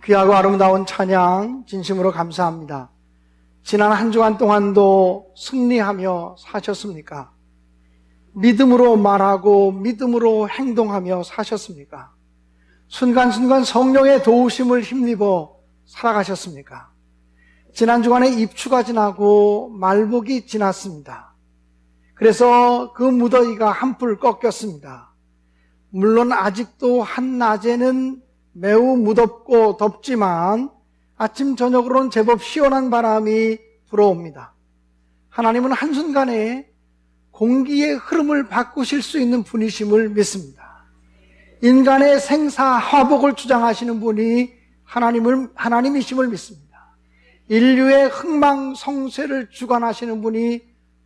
귀하고 아름다운 찬양 진심으로 감사합니다. 지난 한 주간 동안도 승리하며 사셨습니까? 믿음으로 말하고 믿음으로 행동하며 사셨습니까? 순간순간 성령의 도우심을 힘입어 살아가셨습니까? 지난 주간에 입추가 지나고 말복이 지났습니다. 그래서 그 무더위가 한풀 꺾였습니다. 물론 아직도 한낮에는 매우 무덥고 덥지만 아침 저녁으로는 제법 시원한 바람이 불어옵니다. 하나님은 한순간에 공기의 흐름을 바꾸실 수 있는 분이심을 믿습니다. 인간의 생사화복을 주장하시는 분이 하나님이심을 믿습니다. 인류의 흥망성쇠를 주관하시는 분이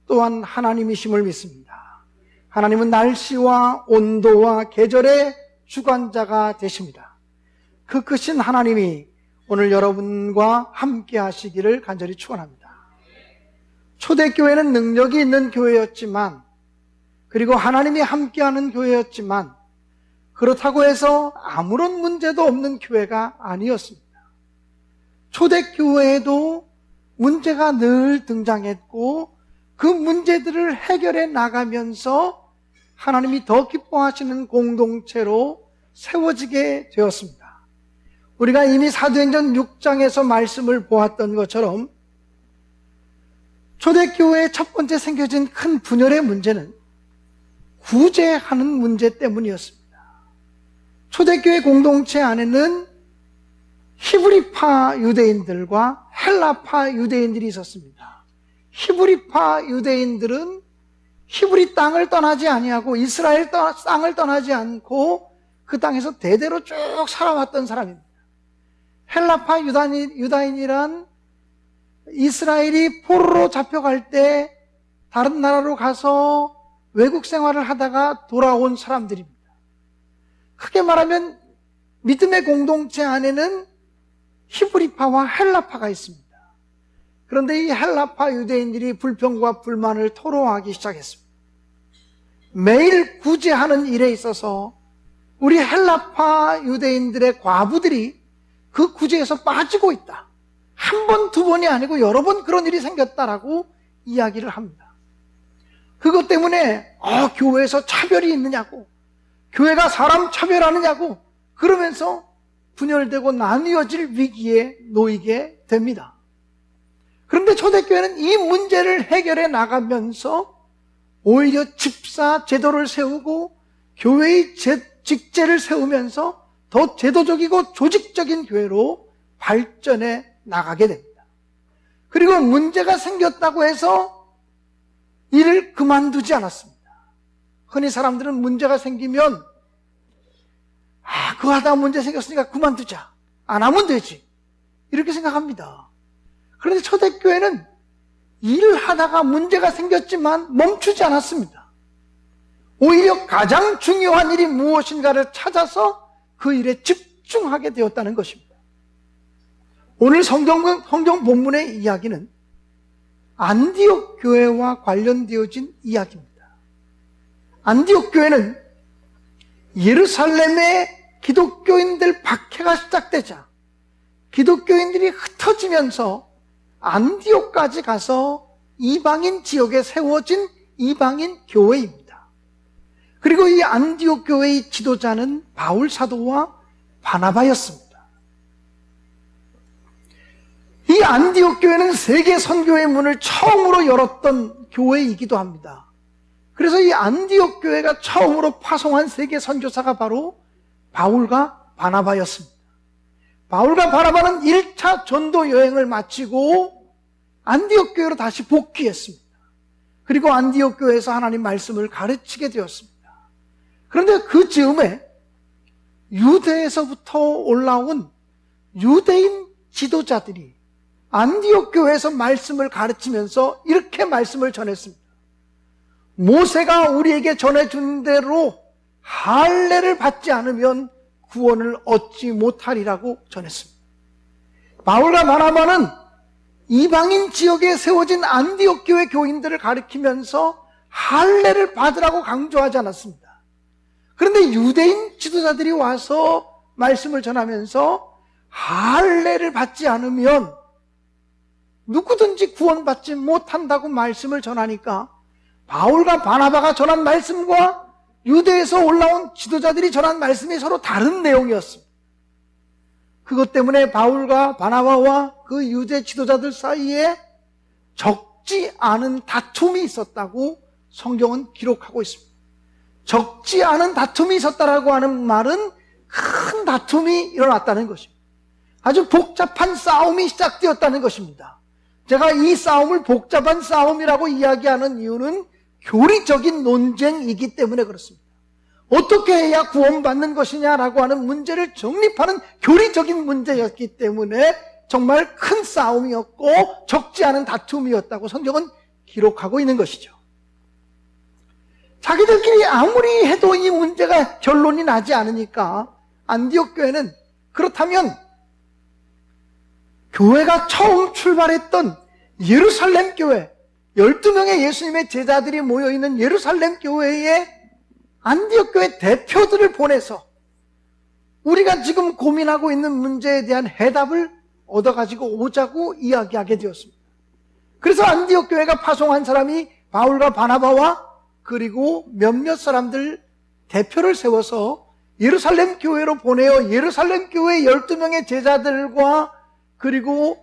또한 하나님이심을 믿습니다. 하나님은 날씨와 온도와 계절의 주관자가 되십니다. 그 크신 하나님이 오늘 여러분과 함께 하시기를 간절히 축원합니다. 초대교회는 능력이 있는 교회였지만, 그리고 하나님이 함께하는 교회였지만, 그렇다고 해서 아무런 문제도 없는 교회가 아니었습니다. 초대교회에도 문제가 늘 등장했고 그 문제들을 해결해 나가면서 하나님이 더 기뻐하시는 공동체로 세워지게 되었습니다. 우리가 이미 사도행전 6장에서 말씀을 보았던 것처럼 초대교회의 첫 번째 생겨진 큰 분열의 문제는 구제하는 문제 때문이었습니다. 초대교회 공동체 안에는 히브리파 유대인들과 헬라파 유대인들이 있었습니다. 히브리파 유대인들은 히브리 땅을 떠나지 아니하고 이스라엘 땅을 떠나지 않고 그 땅에서 대대로 쭉 살아왔던 사람입니다. 헬라파 유다인이란 이스라엘이 포로로 잡혀갈 때 다른 나라로 가서 외국 생활을 하다가 돌아온 사람들입니다. 크게 말하면 믿음의 공동체 안에는 히브리파와 헬라파가 있습니다. 그런데 이 헬라파 유대인들이 불평과 불만을 토로하기 시작했습니다. 매일 구제하는 일에 있어서 우리 헬라파 유대인들의 과부들이 그 구제에서 빠지고 있다. 한 번, 두 번이 아니고 여러 번 그런 일이 생겼다라고 이야기를 합니다. 그것 때문에 교회에서 차별이 있느냐고, 교회가 사람 차별하느냐고 그러면서 분열되고 나뉘어질 위기에 놓이게 됩니다. 그런데 초대교회는 이 문제를 해결해 나가면서 오히려 집사 제도를 세우고 교회의 직제를 세우면서 더 제도적이고 조직적인 교회로 발전해 나가게 됩니다. 그리고 문제가 생겼다고 해서 일을 그만두지 않았습니다. 흔히 사람들은 문제가 생기면 그거 하다가 문제 생겼으니까 그만두자, 안 하면 되지, 이렇게 생각합니다. 그런데 초대교회는 일을 하다가 문제가 생겼지만 멈추지 않았습니다. 오히려 가장 중요한 일이 무엇인가를 찾아서 그 일에 집중하게 되었다는 것입니다. 오늘 성경 본문의 이야기는 안디옥 교회와 관련되어진 이야기입니다. 안디옥 교회는 예루살렘의 기독교인들 박해가 시작되자 기독교인들이 흩어지면서 안디옥까지 가서 이방인 지역에 세워진 이방인 교회입니다. 그리고 이 안디옥 교회의 지도자는 바울 사도와 바나바였습니다. 이 안디옥 교회는 세계 선교의 문을 처음으로 열었던 교회이기도 합니다. 그래서 이 안디옥 교회가 처음으로 파송한 세계 선교사가 바로 바울과 바나바였습니다. 바울과 바나바는 1차 전도 여행을 마치고 안디옥 교회로 다시 복귀했습니다. 그리고 안디옥 교회에서 하나님 말씀을 가르치게 되었습니다. 그런데 그 즈음에 유대에서부터 올라온 유대인 지도자들이 안디옥 교회에서 말씀을 가르치면서 이렇게 말씀을 전했습니다. 모세가 우리에게 전해준 대로 할례를 받지 않으면 구원을 얻지 못하리라고 전했습니다. 바울과 바나바는 이방인 지역에 세워진 안디옥 교회 교인들을 가르치면서 할례를 받으라고 강조하지 않았습니다. 그런데 유대인 지도자들이 와서 말씀을 전하면서 할례를 받지 않으면 누구든지 구원받지 못한다고 말씀을 전하니까 바울과 바나바가 전한 말씀과 유대에서 올라온 지도자들이 전한 말씀이 서로 다른 내용이었습니다. 그것 때문에 바울과 바나바와 그 유대 지도자들 사이에 적지 않은 다툼이 있었다고 성경은 기록하고 있습니다. 적지 않은 다툼이 있었다라고 하는 말은 큰 다툼이 일어났다는 것입니다. 아주 복잡한 싸움이 시작되었다는 것입니다. 제가 이 싸움을 복잡한 싸움이라고 이야기하는 이유는 교리적인 논쟁이기 때문에 그렇습니다. 어떻게 해야 구원받는 것이냐라고 하는 문제를 정립하는 교리적인 문제였기 때문에 정말 큰 싸움이었고 적지 않은 다툼이었다고 성경은 기록하고 있는 것이죠. 자기들끼리 아무리 해도 이 문제가 결론이 나지 않으니까 안디옥 교회는 그렇다면 교회가 처음 출발했던 예루살렘 교회, 12명의 예수님의 제자들이 모여있는 예루살렘 교회에 안디옥 교회 대표들을 보내서 우리가 지금 고민하고 있는 문제에 대한 해답을 얻어가지고 오자고 이야기하게 되었습니다. 그래서 안디옥 교회가 파송한 사람이 바울과 바나바와 그리고 몇몇 사람들 대표를 세워서 예루살렘 교회로 보내어 예루살렘 교회 12명의 제자들과 그리고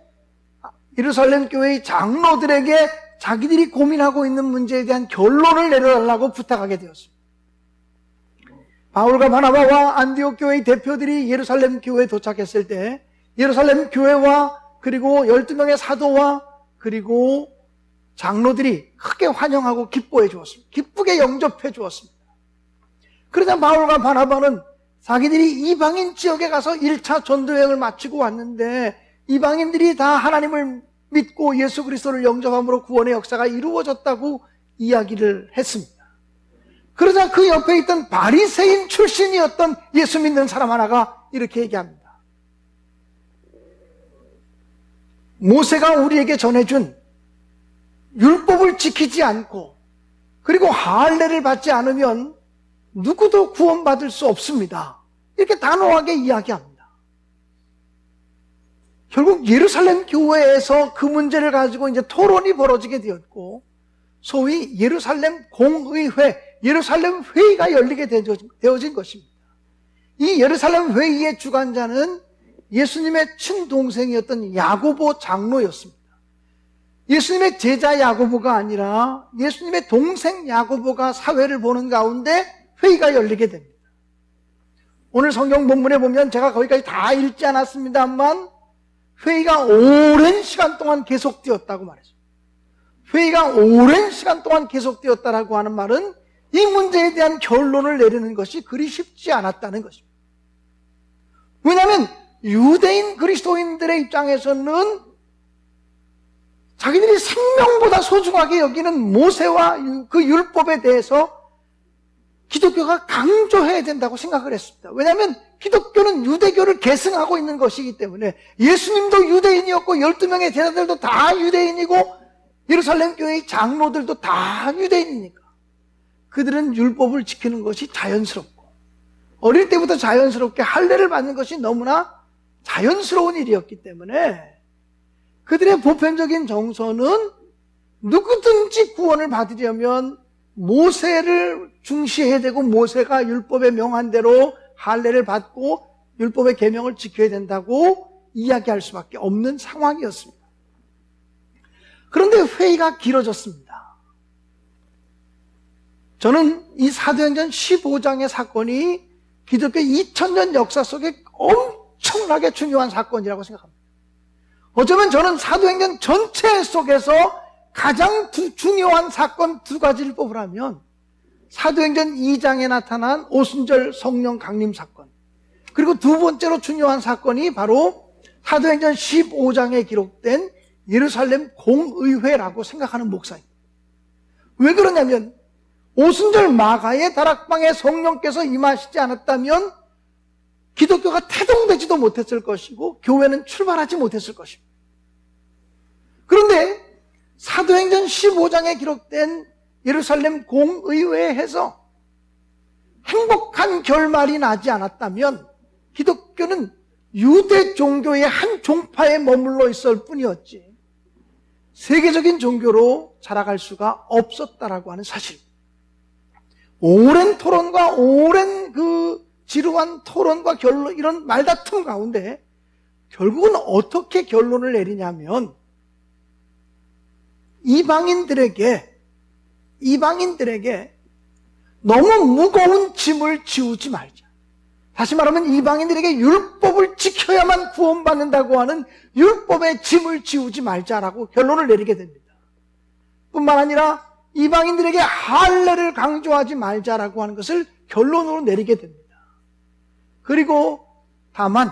예루살렘 교회의 장로들에게 자기들이 고민하고 있는 문제에 대한 결론을 내려달라고 부탁하게 되었습니다. 바울과 바나바와 안디옥 교회의 대표들이 예루살렘 교회에 도착했을 때 예루살렘 교회와 그리고 12명의 사도와 그리고 장로들이 크게 환영하고 기뻐해 주었습니다. 기쁘게 영접해 주었습니다. 그러자 바울과 바나바는 자기들이 이방인 지역에 가서 1차 전도여행을 마치고 왔는데 이방인들이 다 하나님을 믿고 예수 그리스도를 영접함으로 구원의 역사가 이루어졌다고 이야기를 했습니다. 그러자 그 옆에 있던 바리새인 출신이었던 예수 믿는 사람 하나가 이렇게 얘기합니다. 모세가 우리에게 전해준 율법을 지키지 않고 그리고 할례를 받지 않으면 누구도 구원받을 수 없습니다. 이렇게 단호하게 이야기합니다. 결국 예루살렘 교회에서 그 문제를 가지고 이제 토론이 벌어지게 되었고 소위 예루살렘 공의회, 예루살렘 회의가 열리게 되어진 것입니다. 이 예루살렘 회의의 주관자는 예수님의 친동생이었던 야고보 장로였습니다. 예수님의 제자 야고보가 아니라 예수님의 동생 야고보가 사회를 보는 가운데 회의가 열리게 됩니다. 오늘 성경 본문에 보면 제가 거기까지 다 읽지 않았습니다만 회의가 오랜 시간 동안 계속되었다고 말했습니다. 회의가 오랜 시간 동안 계속되었다라고 하는 말은 이 문제에 대한 결론을 내리는 것이 그리 쉽지 않았다는 것입니다. 왜냐하면 유대인 그리스도인들의 입장에서는 자기들이 생명보다 소중하게 여기는 모세와 그 율법에 대해서 기독교가 강조해야 된다고 생각을 했습니다. 왜냐하면 기독교는 유대교를 계승하고 있는 것이기 때문에 예수님도 유대인이었고 12명의 제자들도 다 유대인이고 예루살렘 교회의 장로들도 다 유대인이니까 그들은 율법을 지키는 것이 자연스럽고 어릴 때부터 자연스럽게 할례를 받는 것이 너무나 자연스러운 일이었기 때문에 그들의 보편적인 정서는 누구든지 구원을 받으려면 모세를 중시해야 되고 모세가 율법에 명한 대로 할례를 받고 율법의 계명을 지켜야 된다고 이야기할 수밖에 없는 상황이었습니다. 그런데 회의가 길어졌습니다. 저는 이 사도행전 15장의 사건이 기독교 2000년 역사 속에 엄청나게 중요한 사건이라고 생각합니다. 어쩌면 저는 사도행전 전체 속에서 가장 중요한 사건 두 가지를 뽑으라면 사도행전 2장에 나타난 오순절 성령 강림 사건, 그리고 두 번째로 중요한 사건이 바로 사도행전 15장에 기록된 예루살렘 공의회라고 생각하는 목사입니다. 왜 그러냐면 오순절 마가의 다락방에 성령께서 임하시지 않았다면 기독교가 태동되지도 못했을 것이고 교회는 출발하지 못했을 것입니다. 그런데 사도행전 15장에 기록된 예루살렘 공의회에서 행복한 결말이 나지 않았다면 기독교는 유대 종교의 한 종파에 머물러 있을 뿐이었지 세계적인 종교로 자라갈 수가 없었다라고 하는 사실. 오랜 토론과 오랜 그 지루한 토론과 결론, 이런 말다툼 가운데 결국은 어떻게 결론을 내리냐면 이방인들에게 너무 무거운 짐을 지우지 말자. 다시 말하면 이방인들에게 율법을 지켜야만 구원받는다고 하는 율법의 짐을 지우지 말자라고 결론을 내리게 됩니다. 뿐만 아니라 이방인들에게 할례를 강조하지 말자라고 하는 것을 결론으로 내리게 됩니다. 그리고 다만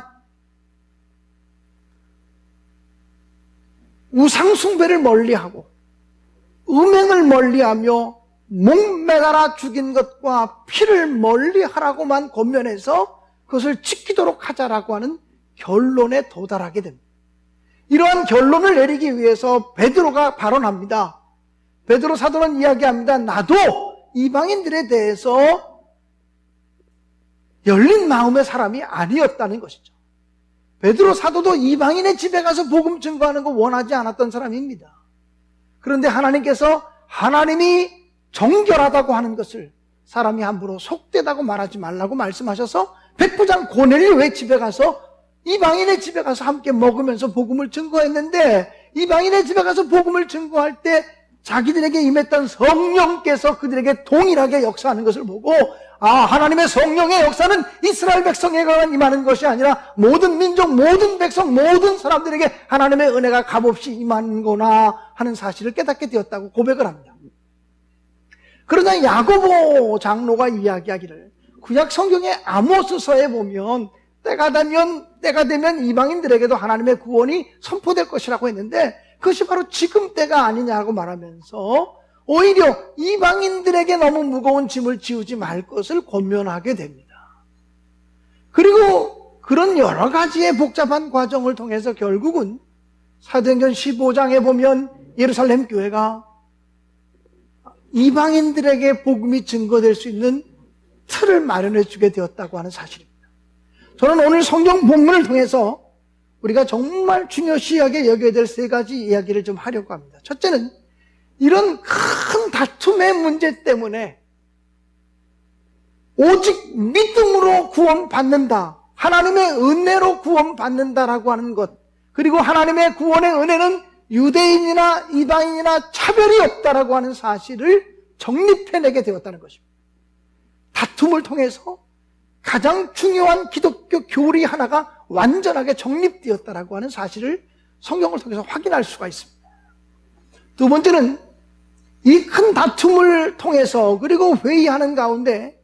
우상숭배를 멀리하고 음행을 멀리하며 목매달아 죽인 것과 피를 멀리하라고만 권면해서 그것을 지키도록 하자라고 하는 결론에 도달하게 됩니다. 이러한 결론을 내리기 위해서 베드로가 발언합니다. 베드로 사도는 이야기합니다. 나도 이방인들에 대해서 열린 마음의 사람이 아니었다는 것이죠. 베드로 사도도 이방인의 집에 가서 복음 증거하는 거 원하지 않았던 사람입니다. 그런데 하나님께서 하나님이 정결하다고 하는 것을 사람이 함부로 속되다고 말하지 말라고 말씀하셔서 백부장 고넬료의 집에 가서 이방인의 집에 가서 함께 먹으면서 복음을 증거했는데 이방인의 집에 가서 복음을 증거할 때 자기들에게 임했던 성령께서 그들에게 동일하게 역사하는 것을 보고 하나님의 성령의 역사는 이스라엘 백성에게만 임하는 것이 아니라 모든 민족, 모든 백성, 모든 사람들에게 하나님의 은혜가 값없이 임하는구나 하는 사실을 깨닫게 되었다고 고백을 합니다. 그러나 야고보 장로가 이야기하기를 구약 성경의 아모스서에 보면 때가 되면 이방인들에게도 하나님의 구원이 선포될 것이라고 했는데 그것이 바로 지금 때가 아니냐고 말하면서 오히려 이방인들에게 너무 무거운 짐을 지우지 말 것을 권면하게 됩니다. 그리고 그런 여러 가지의 복잡한 과정을 통해서 결국은 사도행전 15장에 보면 예루살렘 교회가 이방인들에게 복음이 증거될 수 있는 틀을 마련해 주게 되었다고 하는 사실입니다. 저는 오늘 성경 본문을 통해서 우리가 정말 중요시하게 여겨야 될 세 가지 이야기를 좀 하려고 합니다. 첫째는 이런 큰 다툼의 문제 때문에 오직 믿음으로 구원받는다, 하나님의 은혜로 구원받는다라고 하는 것, 그리고 하나님의 구원의 은혜는 유대인이나 이방인이나 차별이 없다라고 하는 사실을 정립해내게 되었다는 것입니다. 다툼을 통해서 가장 중요한 기독교 교리 하나가 완전하게 정립되었다라고 하는 사실을 성경을 통해서 확인할 수가 있습니다. 두 번째는 이 큰 다툼을 통해서 그리고 회의하는 가운데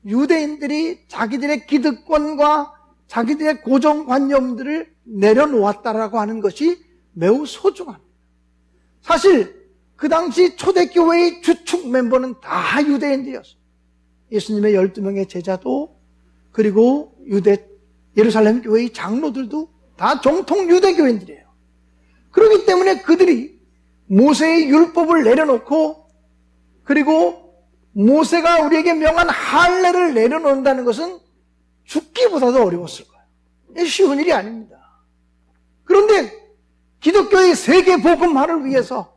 유대인들이 자기들의 기득권과 자기들의 고정관념들을 내려놓았다라고 하는 것이 매우 소중합니다. 사실 그 당시 초대교회의 주축 멤버는 다 유대인들이었어요. 예수님의 12명의 제자도 그리고 예루살렘 교회의 장로들도 다 정통 유대교인들이에요. 그렇기 때문에 그들이 모세의 율법을 내려놓고 그리고 모세가 우리에게 명한 할례를 내려놓는다는 것은 죽기보다도 어려웠을 거예요. 쉬운 일이 아닙니다. 그런데 기독교의 세계 복음화를 위해서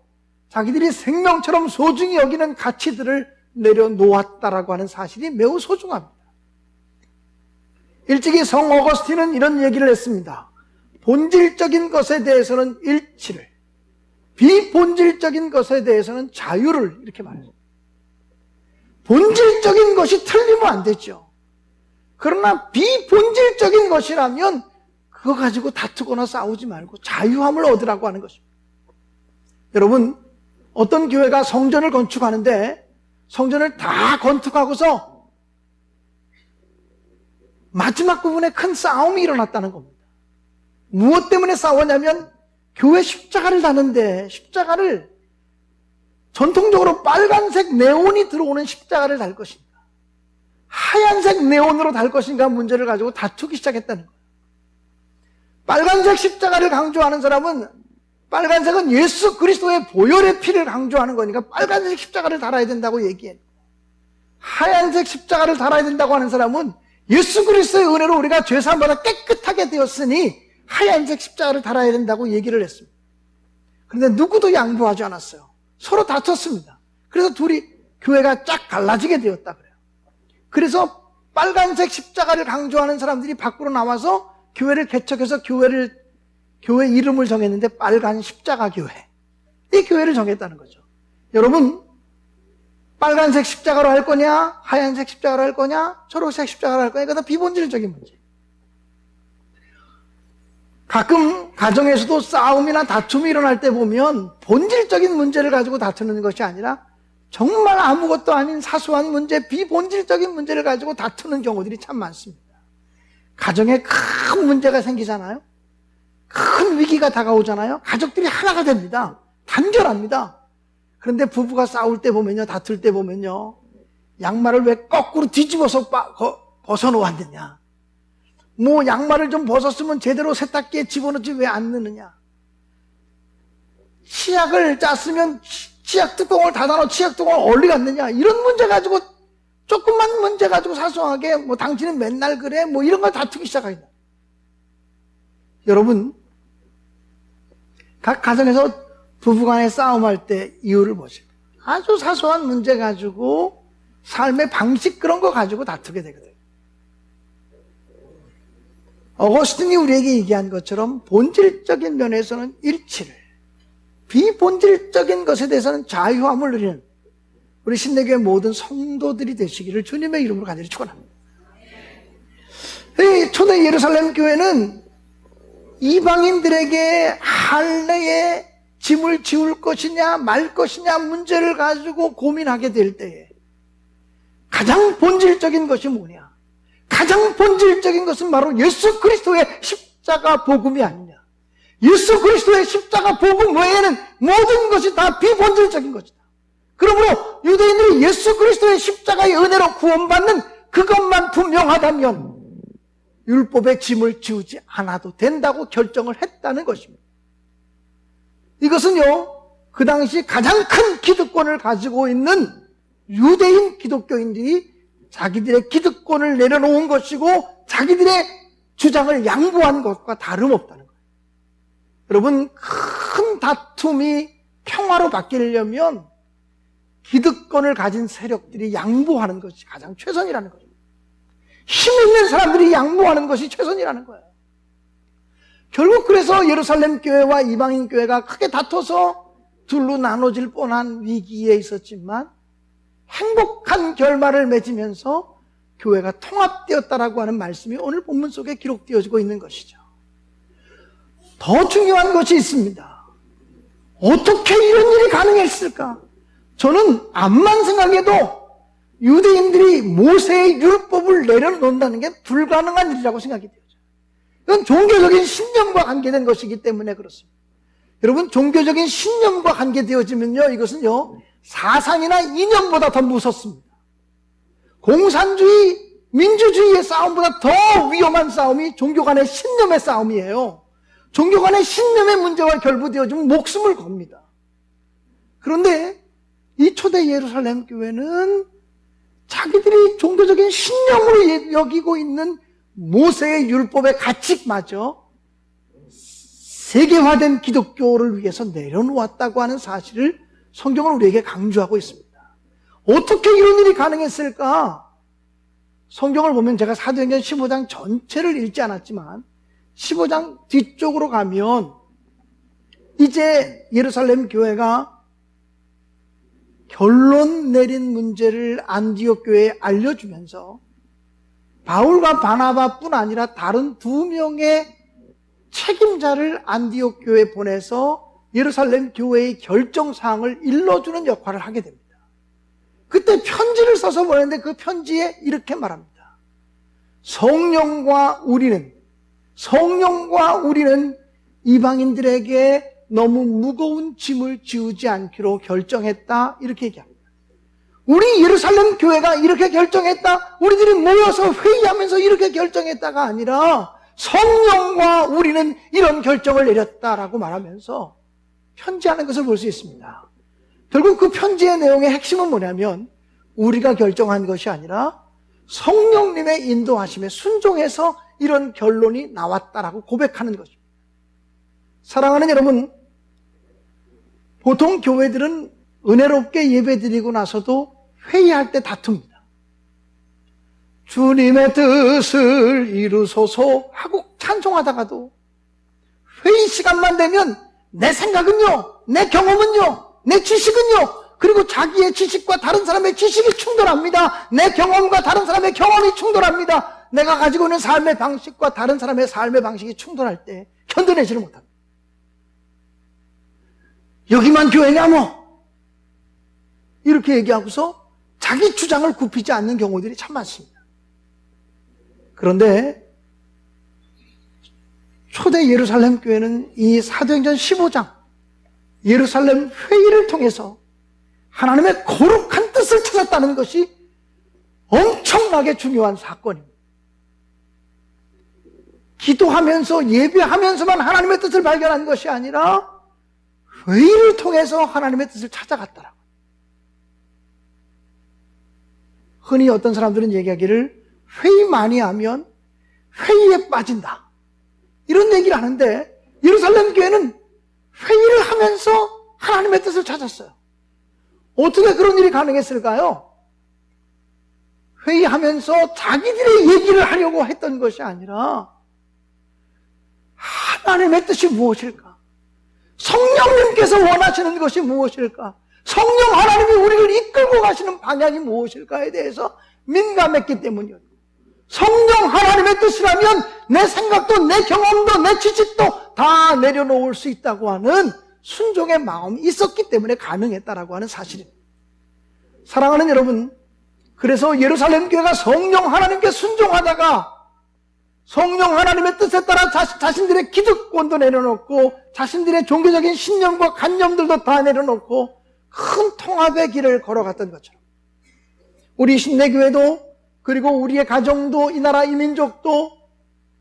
자기들이 생명처럼 소중히 여기는 가치들을 내려놓았다라고 하는 사실이 매우 소중합니다. 일찍이 성 어거스틴은 이런 얘기를 했습니다. 본질적인 것에 대해서는 일치를, 비본질적인 것에 대해서는 자유를, 이렇게 말해요. 본질적인 것이 틀리면 안 되죠. 그러나 비본질적인 것이라면 그거 가지고 다투거나 싸우지 말고 자유함을 얻으라고 하는 것입니다. 여러분, 어떤 교회가 성전을 건축하는데 성전을 다 건축하고서 마지막 부분에 큰 싸움이 일어났다는 겁니다. 무엇 때문에 싸웠냐면 교회 십자가를 다는데 십자가를 전통적으로 빨간색 네온이 들어오는 십자가를 달 것인가, 하얀색 네온으로 달 것인가 문제를 가지고 다투기 시작했다는 거예요. 빨간색 십자가를 강조하는 사람은 빨간색은 예수 그리스도의 보혈의 피를 강조하는 거니까 빨간색 십자가를 달아야 된다고 얘기해요. 하얀색 십자가를 달아야 된다고 하는 사람은 예수 그리스도의 은혜로 우리가 죄사함받아 깨끗하게 되었으니 하얀색 십자가를 달아야 된다고 얘기를 했습니다. 그런데 누구도 양보하지 않았어요. 서로 다퉜습니다. 그래서 둘이 교회가 쫙 갈라지게 되었다 그래요. 그래서 빨간색 십자가를 강조하는 사람들이 밖으로 나와서 교회를 개척해서 교회 이름을 정했는데 빨간 십자가 교회. 이 교회를 정했다는 거죠. 여러분, 빨간색 십자가로 할 거냐, 하얀색 십자가로 할 거냐, 초록색 십자가로 할 거냐, 그건 비본질적인 문제. 가끔 가정에서도 싸움이나 다툼이 일어날 때 보면 본질적인 문제를 가지고 다투는 것이 아니라 정말 아무것도 아닌 사소한 문제, 비본질적인 문제를 가지고 다투는 경우들이 참 많습니다. 가정에 큰 문제가 생기잖아요. 큰 위기가 다가오잖아요. 가족들이 하나가 됩니다. 단결합니다. 그런데 부부가 싸울 때 보면요, 다툴 때 보면요, 양말을 왜 거꾸로 뒤집어서 벗어놓았느냐, 뭐 양말을 좀 벗었으면 제대로 세탁기에 집어넣지 왜 안 넣느냐, 치약을 짰으면 치약 뚜껑을 닫아놓고 치약 뚜껑을 어디 갔느냐, 이런 문제 가지고, 조금만 문제 가지고 사소하게 뭐 당신은 맨날 그래, 뭐 이런 걸 다투기 시작합니다. 여러분, 각 가정에서 부부간에 싸움할 때 이유를 보세요. 아주 사소한 문제 가지고 삶의 방식 그런 거 가지고 다투게 되거든요. 어거스틴이 우리에게 얘기한 것처럼 본질적인 면에서는 일치를, 비본질적인 것에 대해서는 자유함을 누리는 우리 신내교회 모든 성도들이 되시기를 주님의 이름으로 간절히 축원합니다. 초대 예루살렘 교회는 이방인들에게 할례에 짐을 지울 것이냐 말 것이냐 문제를 가지고 고민하게 될 때에 가장 본질적인 것이 뭐냐? 가장 본질적인 것은 바로 예수 그리스도의 십자가 복음이 아니냐. 예수 그리스도의 십자가 복음 외에는 모든 것이 다 비본질적인 것이다. 그러므로 유대인들이 예수 그리스도의 십자가의 은혜로 구원받는 그것만 분명하다면 율법의 짐을 지우지 않아도 된다고 결정을 했다는 것입니다. 이것은요, 그 당시 가장 큰 기득권을 가지고 있는 유대인 기독교인들이 자기들의 기득권을 내려놓은 것이고 자기들의 주장을 양보한 것과 다름없다는 거예요. 여러분, 큰 다툼이 평화로 바뀌려면 기득권을 가진 세력들이 양보하는 것이 가장 최선이라는 거죠. 힘 있는 사람들이 양보하는 것이 최선이라는 거예요. 결국 그래서 예루살렘 교회와 이방인 교회가 크게 다퉈서 둘로 나눠질 뻔한 위기에 있었지만 행복한 결말을 맺으면서 교회가 통합되었다라고 하는 말씀이 오늘 본문 속에 기록되어지고 있는 것이죠. 더 중요한 것이 있습니다. 어떻게 이런 일이 가능했을까? 저는 암만 생각해도 유대인들이 모세의 율법을 내려놓는다는 게 불가능한 일이라고 생각이 돼요. 이건 종교적인 신념과 관계된 것이기 때문에 그렇습니다. 여러분, 종교적인 신념과 관계되어지면요, 이것은요, 사상이나 이념보다 더 무섭습니다. 공산주의, 민주주의의 싸움보다 더 위험한 싸움이 종교 간의 신념의 싸움이에요. 종교 간의 신념의 문제와 결부되어지면 목숨을 겁니다. 그런데 이 초대 예루살렘 교회는 자기들이 종교적인 신념으로 여기고 있는 모세의 율법의 가치마저 세계화된 기독교를 위해서 내려놓았다고 하는 사실을 성경은 우리에게 강조하고 있습니다. 어떻게 이런 일이 가능했을까? 성경을 보면 제가 사도행전 15장 전체를 읽지 않았지만 15장 뒤쪽으로 가면 이제 예루살렘 교회가 결론 내린 문제를 안디옥 교회에 알려주면서 바울과 바나바뿐 아니라 다른 2명의 책임자를 안디옥 교회에 보내서 예루살렘 교회의 결정사항을 일러주는 역할을 하게 됩니다. 그때 편지를 써서 보냈는데 그 편지에 이렇게 말합니다. 성령과 우리는 이방인들에게 너무 무거운 짐을 지우지 않기로 결정했다, 이렇게 얘기합니다. 우리 예루살렘 교회가 이렇게 결정했다, 우리들이 모여서 회의하면서 이렇게 결정했다가 아니라 성령과 우리는 이런 결정을 내렸다라고 말하면서 편지하는 것을 볼 수 있습니다. 결국 그 편지의 내용의 핵심은 뭐냐면 우리가 결정한 것이 아니라 성령님의 인도하심에 순종해서 이런 결론이 나왔다라고 고백하는 것입니다. 사랑하는 여러분, 보통 교회들은 은혜롭게 예배드리고 나서도 회의할 때 다툽니다. 주님의 뜻을 이루소서 하고 찬송하다가도 회의 시간만 되면 내 생각은요, 내 경험은요, 내 지식은요, 그리고 자기의 지식과 다른 사람의 지식이 충돌합니다. 내 경험과 다른 사람의 경험이 충돌합니다. 내가 가지고 있는 삶의 방식과 다른 사람의 삶의 방식이 충돌할 때 견뎌내지를 못합니다. 여기만 교회냐 뭐 이렇게 얘기하고서 자기 주장을 굽히지 않는 경우들이 참 많습니다. 그런데 초대 예루살렘 교회는 이 사도행전 15장 예루살렘 회의를 통해서 하나님의 거룩한 뜻을 찾았다는 것이 엄청나게 중요한 사건입니다. 기도하면서 예배하면서만 하나님의 뜻을 발견한 것이 아니라 회의를 통해서 하나님의 뜻을 찾아갔더라고요. 흔히 어떤 사람들은 얘기하기를 회의 많이 하면 회의에 빠진다, 이런 얘기를 하는데 예루살렘 교회는 회의를 하면서 하나님의 뜻을 찾았어요. 어떻게 그런 일이 가능했을까요? 회의하면서 자기들의 얘기를 하려고 했던 것이 아니라 하나님의 뜻이 무엇일까? 성령님께서 원하시는 것이 무엇일까? 성령 하나님이 우리를 이끌고 가시는 방향이 무엇일까에 대해서 민감했기 때문이었고, 성령 하나님의 뜻이라면 내 생각도 내 경험도 내 지식도 다 내려놓을 수 있다고 하는 순종의 마음이 있었기 때문에 가능했다라고 하는 사실입니다. 사랑하는 여러분, 그래서 예루살렘 교회가 성령 하나님께 순종하다가 성령 하나님의 뜻에 따라 자신들의 기득권도 내려놓고 자신들의 종교적인 신념과 관념들도 다 내려놓고 큰 통합의 길을 걸어갔던 것처럼 우리 신내교회도, 그리고 우리의 가정도, 이 나라 이 민족도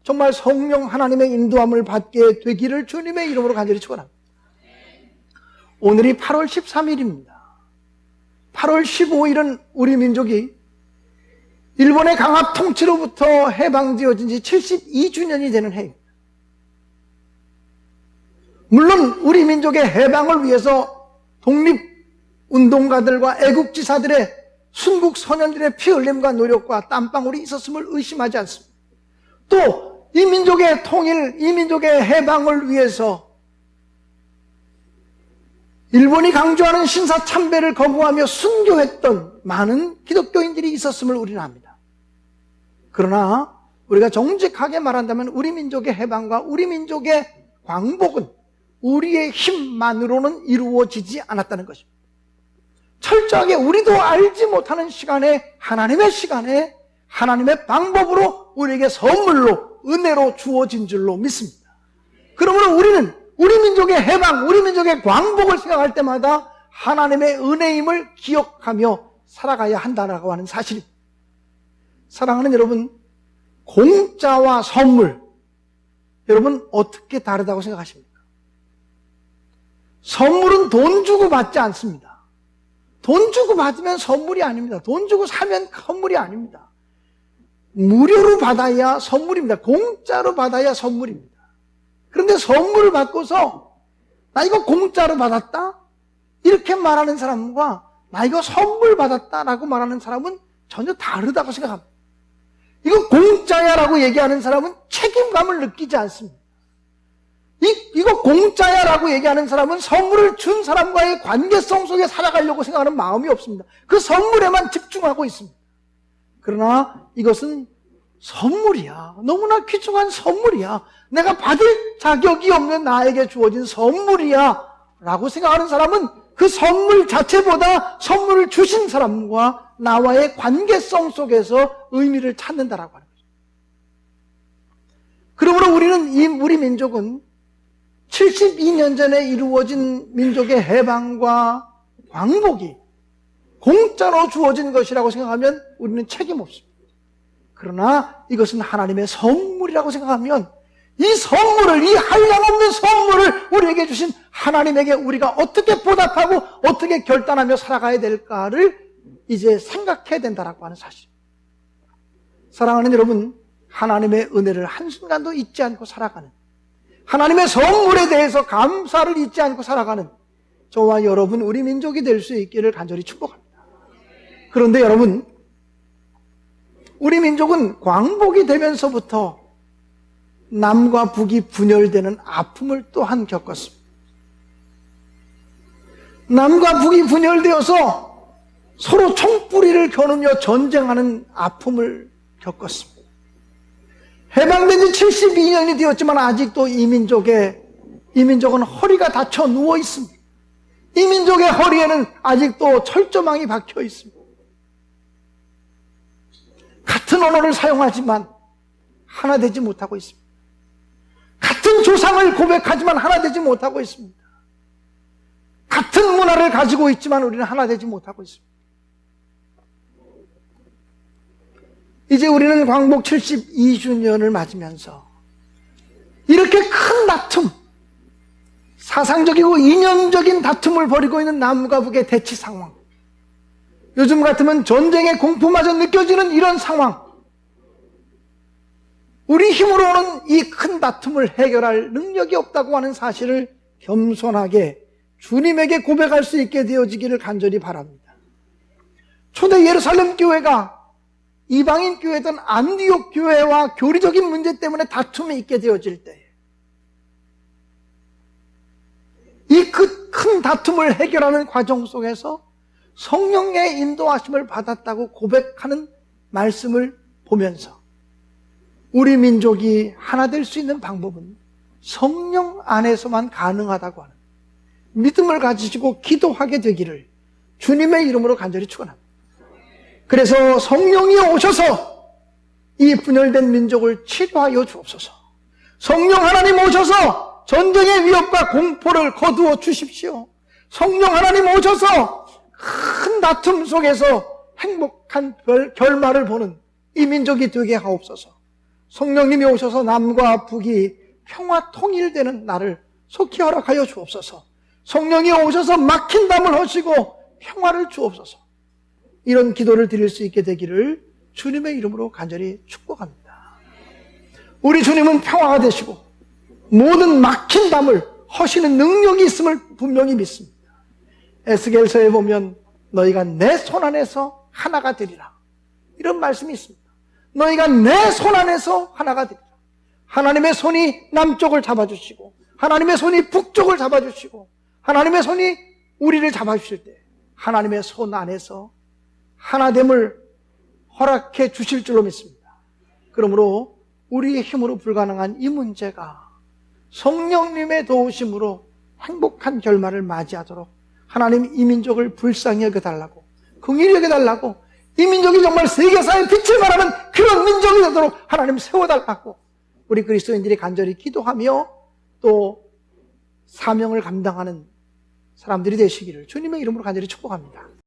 정말 성령 하나님의 인도함을 받게 되기를 주님의 이름으로 간절히 축원합니다. 오늘이 8월 13일입니다. 8월 15일은 우리 민족이 일본의 강압 통치로부터 해방되어진 지 72주년이 되는 해입니다. 물론 우리 민족의 해방을 위해서 독립운동가들과 애국지사들의 순국 선현들의 피 흘림과 노력과 땀방울이 있었음을 의심하지 않습니다. 또 이 민족의 통일, 이 민족의 해방을 위해서 일본이 강조하는 신사참배를 거부하며 순교했던 많은 기독교인들이 있었음을 우리는 압니다. 그러나 우리가 정직하게 말한다면 우리 민족의 해방과 우리 민족의 광복은 우리의 힘만으로는 이루어지지 않았다는 것입니다. 철저하게 우리도 알지 못하는 시간에 하나님의 방법으로 우리에게 선물로 은혜로 주어진 줄로 믿습니다. 그러므로 우리는 우리 민족의 해방, 우리 민족의 광복을 생각할 때마다 하나님의 은혜임을 기억하며 살아가야 한다라고 하는 사실입니다. 사랑하는 여러분, 공짜와 선물, 여러분 어떻게 다르다고 생각하십니까? 선물은 돈 주고 받지 않습니다. 돈 주고 받으면 선물이 아닙니다. 돈 주고 사면 선물이 아닙니다. 무료로 받아야 선물입니다. 공짜로 받아야 선물입니다. 그런데 선물을 받고서 나 이거 공짜로 받았다? 이렇게 말하는 사람과 나 이거 선물 받았다라고 말하는 사람은 전혀 다르다고 생각합니다. 이거 공짜야 라고 얘기하는 사람은 책임감을 느끼지 않습니다. 이거 공짜야 라고 얘기하는 사람은 선물을 준 사람과의 관계성 속에 살아가려고 생각하는 마음이 없습니다. 그 선물에만 집중하고 있습니다. 그러나 이것은 선물이야. 너무나 귀중한 선물이야. 내가 받을 자격이 없는 나에게 주어진 선물이야 라고 생각하는 사람은 그 선물 자체보다 선물을 주신 사람과 나와의 관계성 속에서 의미를 찾는다라고 하는 거죠. 그러므로 우리 민족은 72년 전에 이루어진 민족의 해방과 광복이 공짜로 주어진 것이라고 생각하면 우리는 책임 없습니다. 그러나 이것은 하나님의 선물이라고 생각하면 이 선물을, 이 한량없는 선물을 우리에게 주신 하나님에게 우리가 어떻게 보답하고 어떻게 결단하며 살아가야 될까를 이제 생각해야 된다라고 하는 사실. 사랑하는 여러분, 하나님의 은혜를 한순간도 잊지 않고 살아가는, 하나님의 선물에 대해서 감사를 잊지 않고 살아가는 저와 여러분, 우리 민족이 될 수 있기를 간절히 축복합니다. 그런데 여러분, 우리 민족은 광복이 되면서부터 남과 북이 분열되는 아픔을 또한 겪었습니다. 남과 북이 분열되어서 서로 총뿌리를 겨누며 전쟁하는 아픔을 겪었습니다. 해방된 지 72년이 되었지만 아직도 이 민족은 허리가 다쳐 누워 있습니다. 이 민족의 허리에는 아직도 철조망이 박혀 있습니다. 같은 언어를 사용하지만 하나 되지 못하고 있습니다. 같은 조상을 고백하지만 하나 되지 못하고 있습니다. 같은 문화를 가지고 있지만 우리는 하나 되지 못하고 있습니다. 이제 우리는 광복 72주년을 맞으면서 이렇게 큰 다툼, 사상적이고 이념적인 다툼을 벌이고 있는 남과 북의 대치 상황, 요즘 같으면 전쟁의 공포마저 느껴지는 이런 상황, 우리 힘으로는 이 큰 다툼을 해결할 능력이 없다고 하는 사실을 겸손하게 주님에게 고백할 수 있게 되어지기를 간절히 바랍니다. 초대 예루살렘 교회가 이방인 교회든 안디옥 교회와 교리적인 문제 때문에 다툼이 있게 되어질 때, 이 큰 다툼을 해결하는 과정 속에서 성령의 인도하심을 받았다고 고백하는 말씀을 보면서 우리 민족이 하나 될 수 있는 방법은 성령 안에서만 가능하다고 하는 믿음을 가지시고 기도하게 되기를 주님의 이름으로 간절히 축원합니다. 그래서 성령이 오셔서 이 분열된 민족을 치료하여 주옵소서. 성령 하나님 오셔서 전쟁의 위협과 공포를 거두어 주십시오. 성령 하나님 오셔서 큰 다툼 속에서 행복한 결말을 보는 이 민족이 되게 하옵소서. 성령님이 오셔서 남과 북이 평화 통일되는 날을 속히 허락하여 주옵소서. 성령이 오셔서 막힌 담을 허시고 평화를 주옵소서. 이런 기도를 드릴 수 있게 되기를 주님의 이름으로 간절히 축복합니다. 우리 주님은 평화가 되시고 모든 막힌 담을 허시는 능력이 있음을 분명히 믿습니다. 에스겔서에 보면 너희가 내 손 안에서 하나가 되리라, 이런 말씀이 있습니다. 너희가 내 손 안에서 하나가 되리라. 하나님의 손이 남쪽을 잡아주시고 하나님의 손이 북쪽을 잡아주시고 하나님의 손이 우리를 잡아주실 때 하나님의 손 안에서 하나됨을 허락해 주실 줄로 믿습니다. 그러므로 우리의 힘으로 불가능한 이 문제가 성령님의 도우심으로 행복한 결말을 맞이하도록 하나님 이 민족을 불쌍히 여겨달라고, 긍휼히 여겨달라고, 이 민족이 정말 세계사에 빛을 발하는 그런 민족이 되도록 하나님 세워달라고 우리 그리스도인들이 간절히 기도하며 또 사명을 감당하는 사람들이 되시기를 주님의 이름으로 간절히 축복합니다.